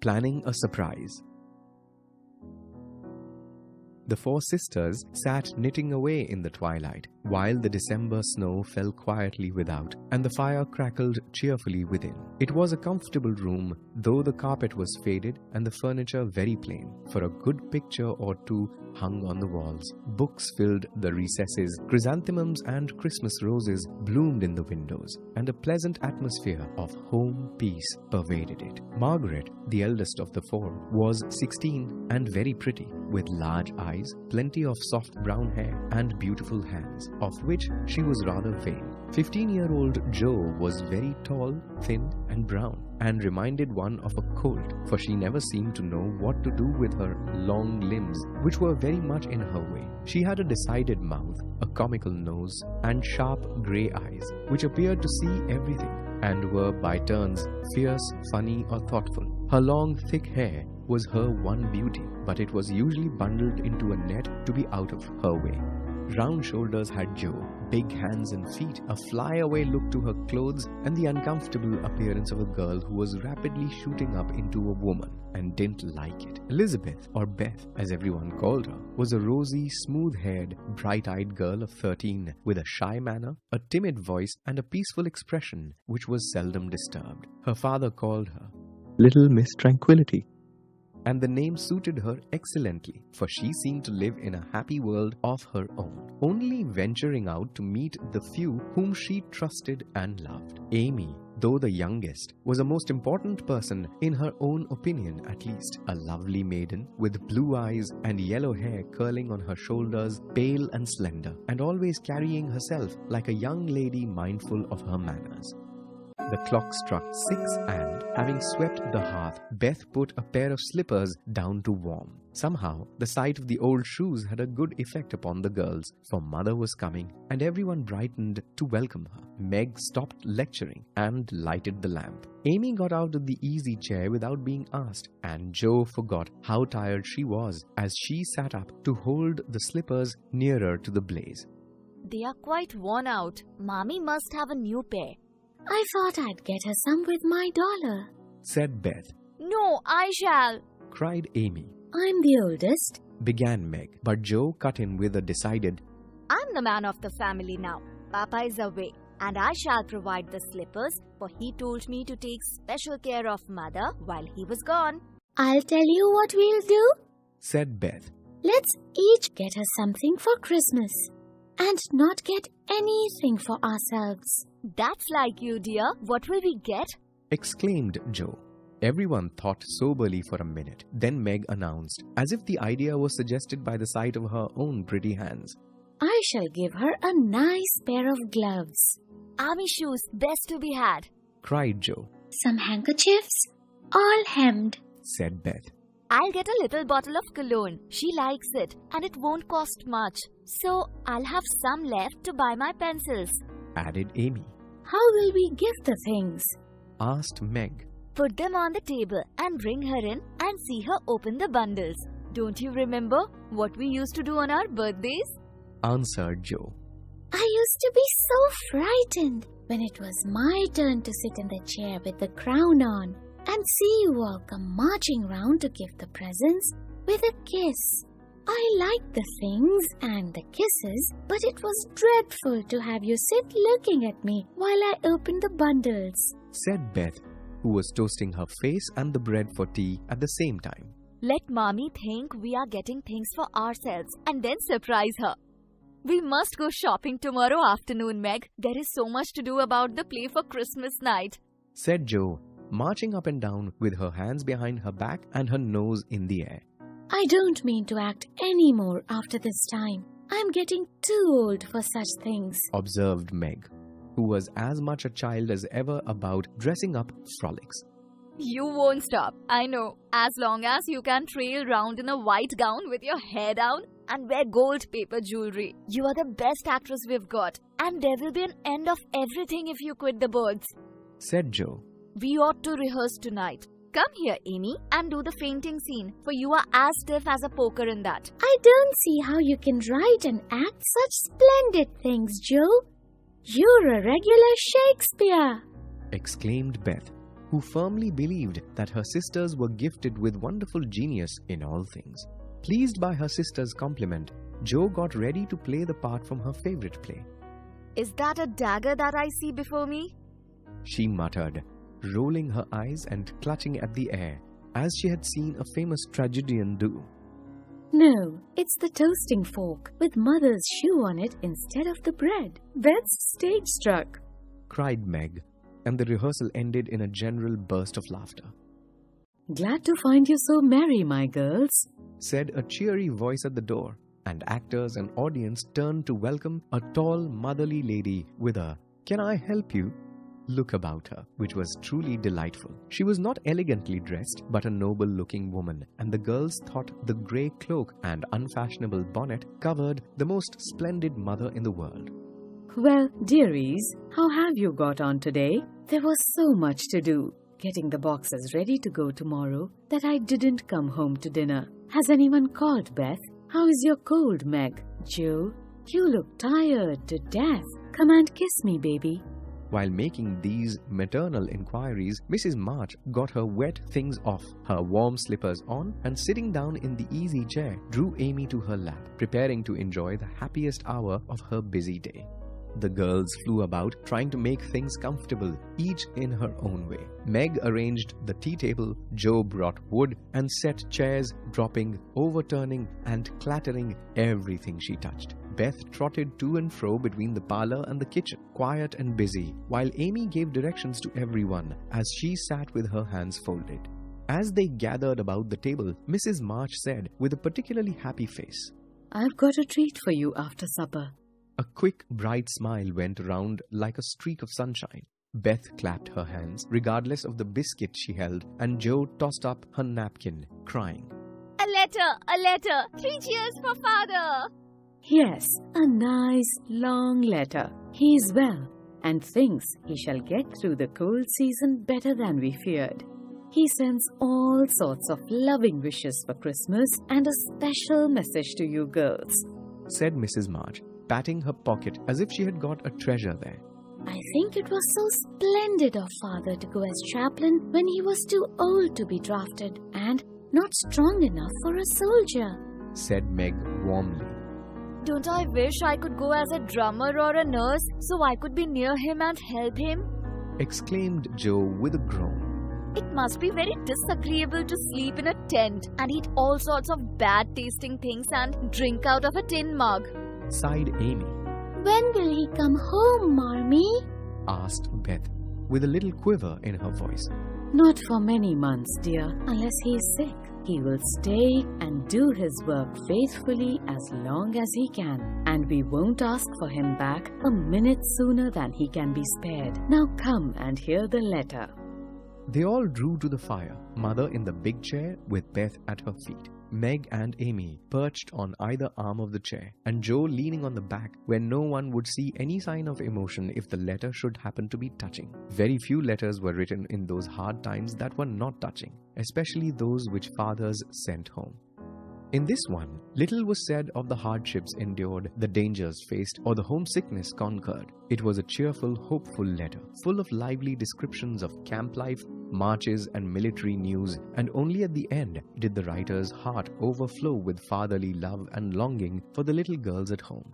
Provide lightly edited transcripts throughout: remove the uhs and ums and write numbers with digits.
planning a surprise. The four sisters sat knitting away in the twilight, while the December snow fell quietly without, and the fire crackled cheerfully within. It was a comfortable room, though the carpet was faded and the furniture very plain, for a good picture or two hung on the walls. Books filled the recesses, chrysanthemums and Christmas roses bloomed in the windows, and a pleasant atmosphere of home peace pervaded it. Margaret, the eldest of the four, was 16 and very pretty, with large eyes, plenty of soft brown hair, and beautiful hands, of which she was rather vain. 15-year-old Joe was very tall, thin, and brown, and reminded one of a colt, for she never seemed to know what to do with her long limbs, which were very much in her way. She had a decided mouth, a comical nose, and sharp grey eyes, which appeared to see everything, and were by turns fierce, funny, or thoughtful. Her long, thick hair was her one beauty, but it was usually bundled into a net to be out of her way. Round shoulders had Joe, big hands and feet, a fly-away look to her clothes, and the uncomfortable appearance of a girl who was rapidly shooting up into a woman and didn't like it. Elizabeth, or Beth as everyone called her, was a rosy, smooth-haired, bright-eyed girl of 13 with a shy manner, a timid voice, and a peaceful expression which was seldom disturbed. Her father called her Little Miss Tranquility, and the name suited her excellently, for she seemed to live in a happy world of her own, only venturing out to meet the few whom she trusted and loved. Amy, though the youngest, was a most important person in her own opinion at least, a lovely maiden with blue eyes and yellow hair curling on her shoulders, pale and slender, and always carrying herself like a young lady mindful of her manners. The clock struck 6 and, having swept the hearth, Beth put a pair of slippers down to warm. Somehow, the sight of the old shoes had a good effect upon the girls, for Mother was coming, and everyone brightened to welcome her. Meg stopped lecturing and lighted the lamp. Amy got out of the easy chair without being asked, and Jo forgot how tired she was as she sat up to hold the slippers nearer to the blaze. They are quite worn out. Mommy must have a new pair. I thought I'd get her some with my dollar, said Beth. No, I shall, cried Amy. I'm the oldest, began Meg, but Jo cut in with a decided, I'm the man of the family now. Papa is away, and I shall provide the slippers, for he told me to take special care of Mother while he was gone. I'll tell you what we'll do, said Beth. Let's each get her something for Christmas, and not get anything for ourselves. That's like you, dear. What will we get? Exclaimed Jo. Everyone thought soberly for a minute. Then Meg announced, as if the idea was suggested by the sight of her own pretty hands. I shall give her a nice pair of gloves. Army shoes, best to be had, cried Jo. Some handkerchiefs, all hemmed, said Beth. I'll get a little bottle of cologne. She likes it, and it won't cost much. So I'll have some left to buy my pencils, added Amy. How will we give the things? Asked Meg. Put them on the table and bring her in and see her open the bundles. Don't you remember what we used to do on our birthdays? Answered Jo. I used to be so frightened when it was my turn to sit in the chair with the crown on and see you all come marching round to give the presents with a kiss. I liked the things and the kisses, but it was dreadful to have you sit looking at me while I opened the bundles, said Beth, who was toasting her face and the bread for tea at the same time. Let Mommy think we are getting things for ourselves and then surprise her. We must go shopping tomorrow afternoon, Meg. There is so much to do about the play for Christmas night, said Jo, marching up and down with her hands behind her back and her nose in the air. I don't mean to act any more after this time. I'm getting too old for such things, observed Meg, who was as much a child as ever about dressing up frolics. You won't stop, I know. As long as you can trail round in a white gown with your hair down and wear gold paper jewelry. You are the best actress we've got, and there will be an end of everything if you quit the birds, said Jo. We ought to rehearse tonight. Come here, Amy, and do the fainting scene, for you are as stiff as a poker in that. I don't see how you can write and act such splendid things, Jo. You're a regular Shakespeare, exclaimed Beth, who who firmly believed that her sisters were gifted with wonderful genius in all things. Pleased by her sister's compliment, Jo got ready to play the part from her favorite play. Is that a dagger that I see before me? She muttered, rolling her eyes and clutching at the air, as she had seen a famous tragedian do. No, it's the toasting fork with Mother's shoe on it instead of the bread. Beth's stage struck, cried Meg, and the rehearsal ended in a general burst of laughter. Glad to find you so merry, my girls, said a cheery voice at the door, and actors and audience turned to welcome a tall, motherly lady with a "Can I help you?" look about her, which was truly delightful. She was not elegantly dressed, but a noble-looking woman, and the girls thought the grey cloak and unfashionable bonnet covered the most splendid mother in the world. Well, dearies, how have you got on today? There was so much to do, getting the boxes ready to go tomorrow, that I didn't come home to dinner. Has anyone called, Beth? How is your cold, Meg? Jo, you look tired to death. Come and kiss me, baby. While making these maternal inquiries, Mrs. March got her wet things off, her warm slippers on, and sitting down in the easy chair, drew Amy to her lap, preparing to enjoy the happiest hour of her busy day. The girls flew about, trying to make things comfortable, each in her own way. Meg arranged the tea table, Jo brought wood and set chairs, dropping, overturning, and clattering everything she touched. Beth trotted to and fro between the parlor and the kitchen, quiet and busy, while Amy gave directions to everyone as she sat with her hands folded. As they gathered about the table, Mrs. March said with a particularly happy face, "I've got a treat for you after supper." A quick, bright smile went around like a streak of sunshine. Beth clapped her hands, regardless of the biscuit she held, and Jo tossed up her napkin, crying, A letter! 3 cheers for father! Yes, a nice long letter. He is well, and thinks he shall get through the cold season better than we feared. He sends all sorts of loving wishes for Christmas and a special message to you girls, said Mrs. March, patting her pocket as if she had got a treasure there. I think it was so splendid of Father to go as chaplain when he was too old to be drafted and not strong enough for a soldier, said Meg warmly. Don't I wish I could go as a drummer or a nurse so I could be near him and help him? Exclaimed Jo with a groan. It must be very disagreeable to sleep in a tent and eat all sorts of bad tasting things and drink out of a tin mug, sighed Amy. When will he come home, Marmee? Asked Beth with a little quiver in her voice. Not for many months, dear, unless he is sick. He will stay and do his work faithfully as long as he can, and we won't ask for him back a minute sooner than he can be spared. Now come and hear the letter. They all drew to the fire, Mother in the big chair with Beth at her feet, Meg and Amy perched on either arm of the chair, and Jo leaning on the back where no one would see any sign of emotion if the letter should happen to be touching. Very few letters were written in those hard times that were not touching, especially those which fathers sent home. In this one, little was said of the hardships endured, the dangers faced, or the homesickness conquered. It was a cheerful, hopeful letter, full of lively descriptions of camp life, marches, and military news, and only at the end did the writer's heart overflow with fatherly love and longing for the little girls at home.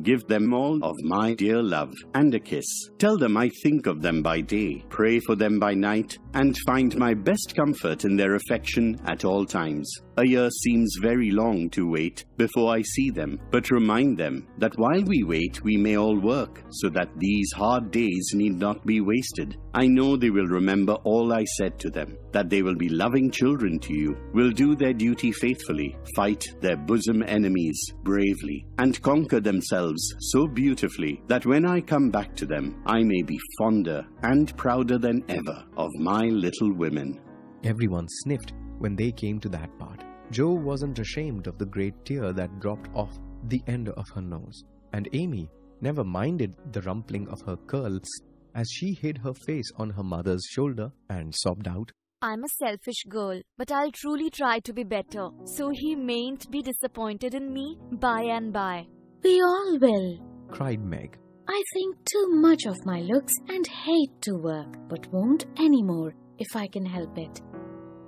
Give them all of my dear love and a kiss. Tell them I think of them by day, pray for them by night, and find my best comfort in their affection at all times. A year seems very long to wait before I see them, but remind them that while we wait, we may all work, so that these hard days need not be wasted. I know they will remember all I said to them, that they will be loving children to you, will do their duty faithfully, fight their bosom enemies bravely, and conquer themselves so beautifully that when I come back to them, I may be fonder and prouder than ever of my little women. Everyone sniffed when they came to that part. Jo wasn't ashamed of the great tear that dropped off the end of her nose, and Amy never minded the rumpling of her curls as she hid her face on her mother's shoulder and sobbed out, I'm a selfish girl, but I'll truly try to be better, so he mayn't be disappointed in me by and by. We all will, cried Meg. I think too much of my looks and hate to work, but won't anymore. if I can help it.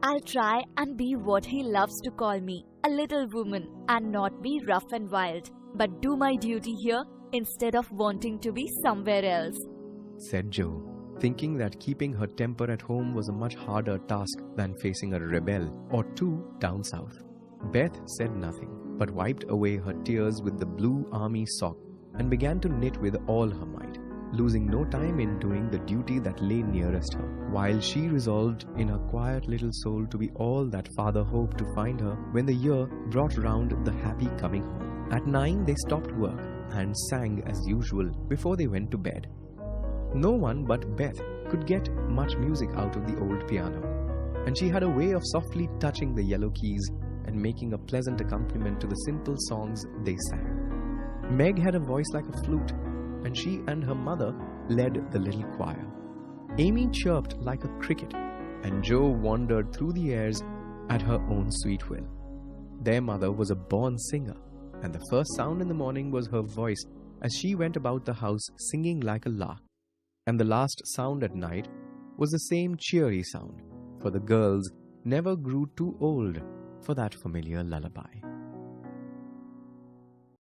I'll try and be what he loves to call me, a little woman, and not be rough and wild, but do my duty here instead of wanting to be somewhere else, said Jo, thinking that keeping her temper at home was a much harder task than facing a rebel or two down south. Beth said nothing, but wiped away her tears with the blue army sock and began to knit with all her might, losing no time in doing the duty that lay nearest her, while she resolved in her quiet little soul to be all that father hoped to find her when the year brought round the happy coming home. At 9 they stopped work and sang as usual before they went to bed. No one but Beth could get much music out of the old piano, and she had a way of softly touching the yellow keys and making a pleasant accompaniment to the simple songs they sang. Meg had a voice like a flute, and she and her mother led the little choir. Amy chirped like a cricket, and Jo wandered through the airs at her own sweet will. Their mother was a born singer, and the first sound in the morning was her voice as she went about the house singing like a lark. And the last sound at night was the same cheery sound, for the girls never grew too old for that familiar lullaby.